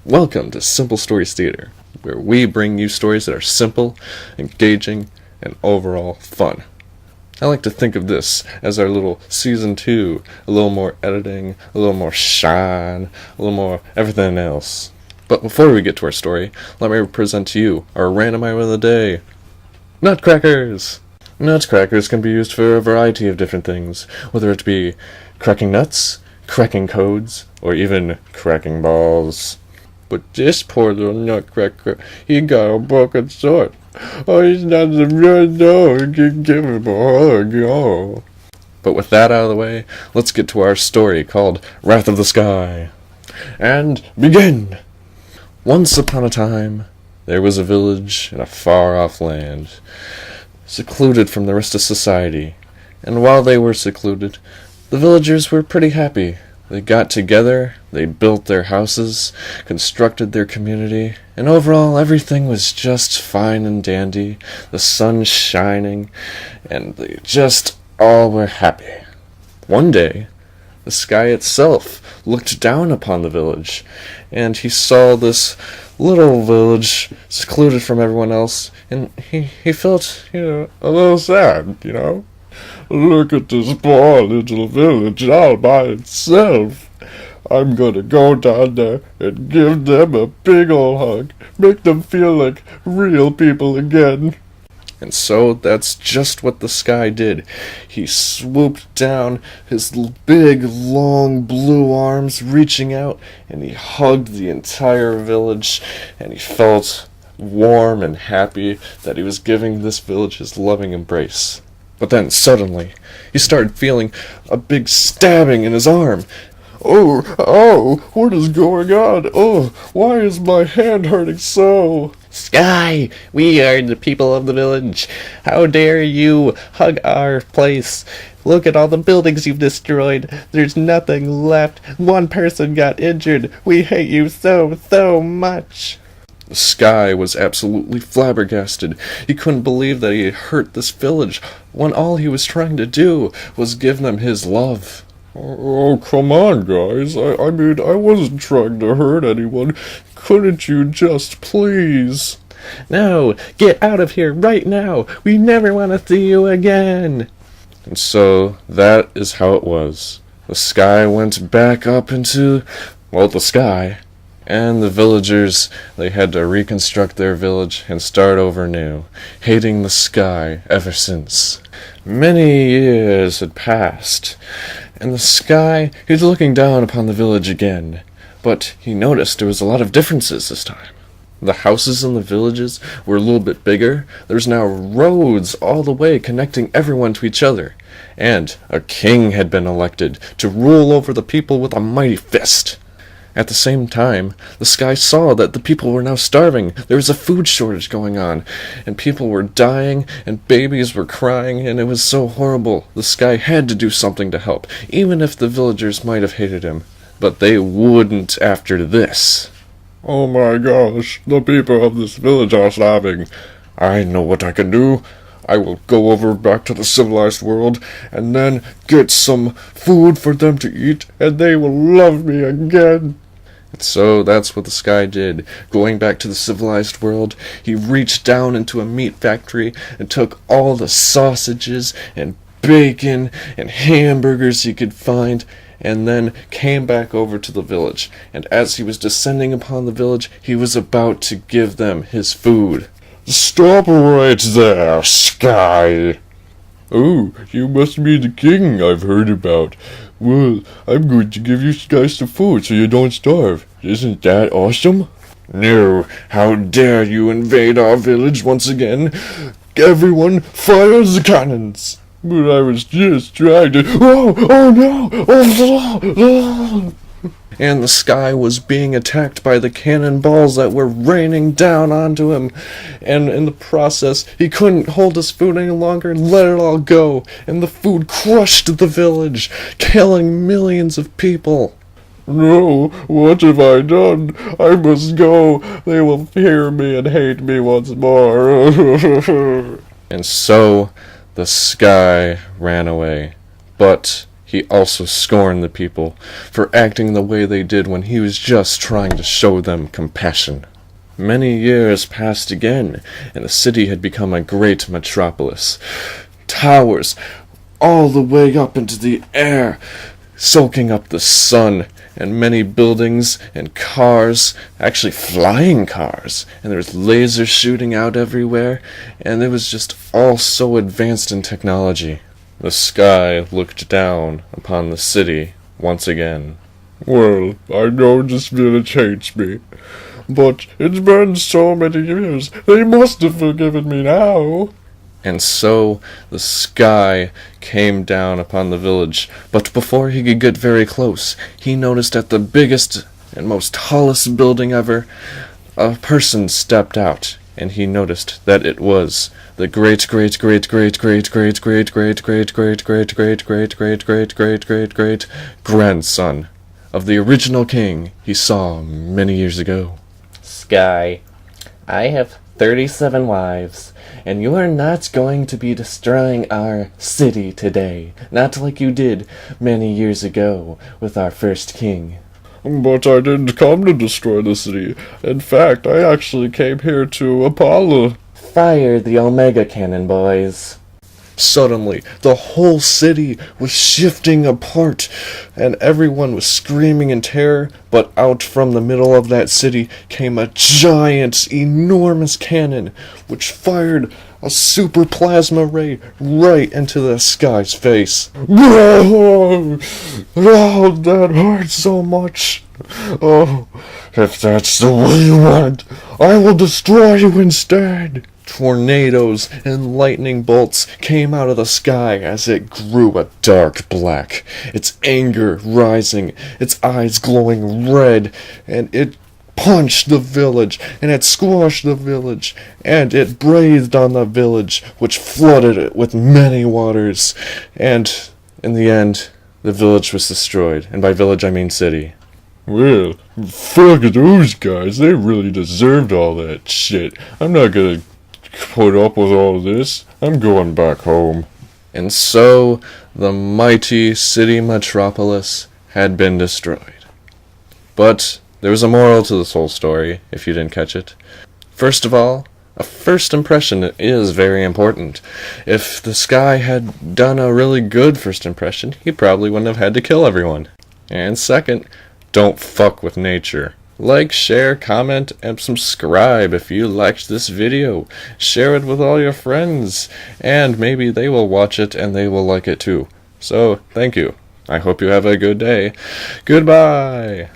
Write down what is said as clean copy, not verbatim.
Welcome to Simple Stories Theater, where we bring you stories that are simple, engaging, and overall fun. I like to think of this as our little season 2, a little more editing, a little more shine, a little more everything else. But before we get to our story, let me present to you our random item of the day. Nutcrackers! Nutcrackers can be used for a variety of different things, whether it be cracking nuts, cracking codes, or even cracking balls. But this poor little nutcracker, he got a broken sword. Oh, he's not the real dog. Give him a hug. Oh. But with that out of the way, let's get to our story called Wrath of the Sky. And begin! Once upon a time, there was a village in a far-off land, secluded from the rest of society. And while they were secluded, the villagers were pretty happy. They got together, they built their houses, constructed their community, and overall everything was just fine and dandy, the sun shining, and they just all were happy. One day, the sky itself looked down upon the village, and he saw this little village secluded from everyone else, and he felt, a little sad, Look at this poor little village all by itself. I'm gonna go down there and give them a big ol' hug, make them feel like real people again. And so that's just what the sky did. He swooped down, his big, long blue arms reaching out, and he hugged the entire village, and he felt warm and happy that he was giving this village his loving embrace. But then, suddenly, he started feeling a big stabbing in his arm. Oh, what is going on? Oh, why is my hand hurting so? Sky, we are the people of the village. How dare you hug our place? Look at all the buildings you've destroyed. There's nothing left. One person got injured. We hate you so much. The Sky was absolutely flabbergasted. He couldn't believe that he had hurt this village, when all he was trying to do was give them his love. Oh, come on, guys. I mean, I wasn't trying to hurt anyone. Couldn't you just please? No, get out of here right now. We never want to see you again. And so, that is how it was. The Sky went back up into, the sky. And the villagers, they had to reconstruct their village and start over new, hating the sky ever since. Many years had passed, and the Sky, he was looking down upon the village again, but he noticed there was a lot of differences this time. The houses in the villages were a little bit bigger. There's now roads all the way connecting everyone to each other, and a king had been elected to rule over the people with a mighty fist. At the same time, the Sky saw that the people were now starving. There was a food shortage going on, and people were dying, and babies were crying, and it was so horrible. The Sky had to do something to help, even if the villagers might have hated him. But they wouldn't after this. Oh my gosh, the people of this village are starving. I know what I can do. I will go over back to the civilized world, and then get some food for them to eat, and they will love me again. And so that's what the Sky did. Going back to the civilized world, he reached down into a meat factory and took all the sausages and bacon and hamburgers he could find, and then came back over to the village. And as he was descending upon the village, he was about to give them his food. Stop right there, Sky! Oh, you must be the king I've heard about. Well, I'm going to give you guys some food so you don't starve. Isn't that awesome? No, how dare you invade our village once again? Everyone, fire the cannons! But I was just trying to... Oh no! Oh. And the Sky was being attacked by the cannonballs that were raining down onto him. And in the process, he couldn't hold his food any longer and let it all go. And the food crushed the village, killing millions of people. No, what have I done? I must go. They will hear me and hate me once more. And so, the Sky ran away. But he also scorned the people for acting the way they did when he was just trying to show them compassion. Many years passed again, and the city had become a great metropolis. Towers all the way up into the air, soaking up the sun, and many buildings and cars, actually flying cars, and there was lasers shooting out everywhere, and it was just all so advanced in technology. The sky looked down upon the city once again. Well, I know this village hates me, but it's been so many years. They must have forgiven me now. And so the sky came down upon the village, but before he could get very close, he noticed at the biggest and most tallest building ever, a person stepped out, and he noticed that it was the great grandson of the original king he saw many years ago. Sky, I have 37 wives, and you are not going to be destroying our city today, not like you did many years ago with our first king. But I didn't come to destroy the city. In fact, I actually came here to Apollo. Fire the Omega Cannon, boys. Suddenly, the whole city was shifting apart, and everyone was screaming in terror, but out from the middle of that city came a giant, enormous cannon, which fired a super plasma ray right into the sky's face. Oh, oh, that hurts so much. Oh, if that's the way you want, I will destroy you instead. Tornadoes and lightning bolts came out of the sky as it grew a dark black, its anger rising, its eyes glowing red, and it punched the village, and it squashed the village, and it breathed on the village, which flooded it with many waters, and in the end, the village was destroyed, and by village I mean city. Well, fuck those guys, they really deserved all that shit. I'm not gonna put up with all this. I'm going back home. And so, the mighty city metropolis had been destroyed. But there was a moral to this whole story, if you didn't catch it. First of all, a first impression is very important. If the Sky had done a really good first impression, he probably wouldn't have had to kill everyone. And second, don't fuck with nature. Like, share, comment, and subscribe if you liked this video. Share it with all your friends, and maybe they will watch it and they will like it too. So, thank you. I hope you have a good day. Goodbye!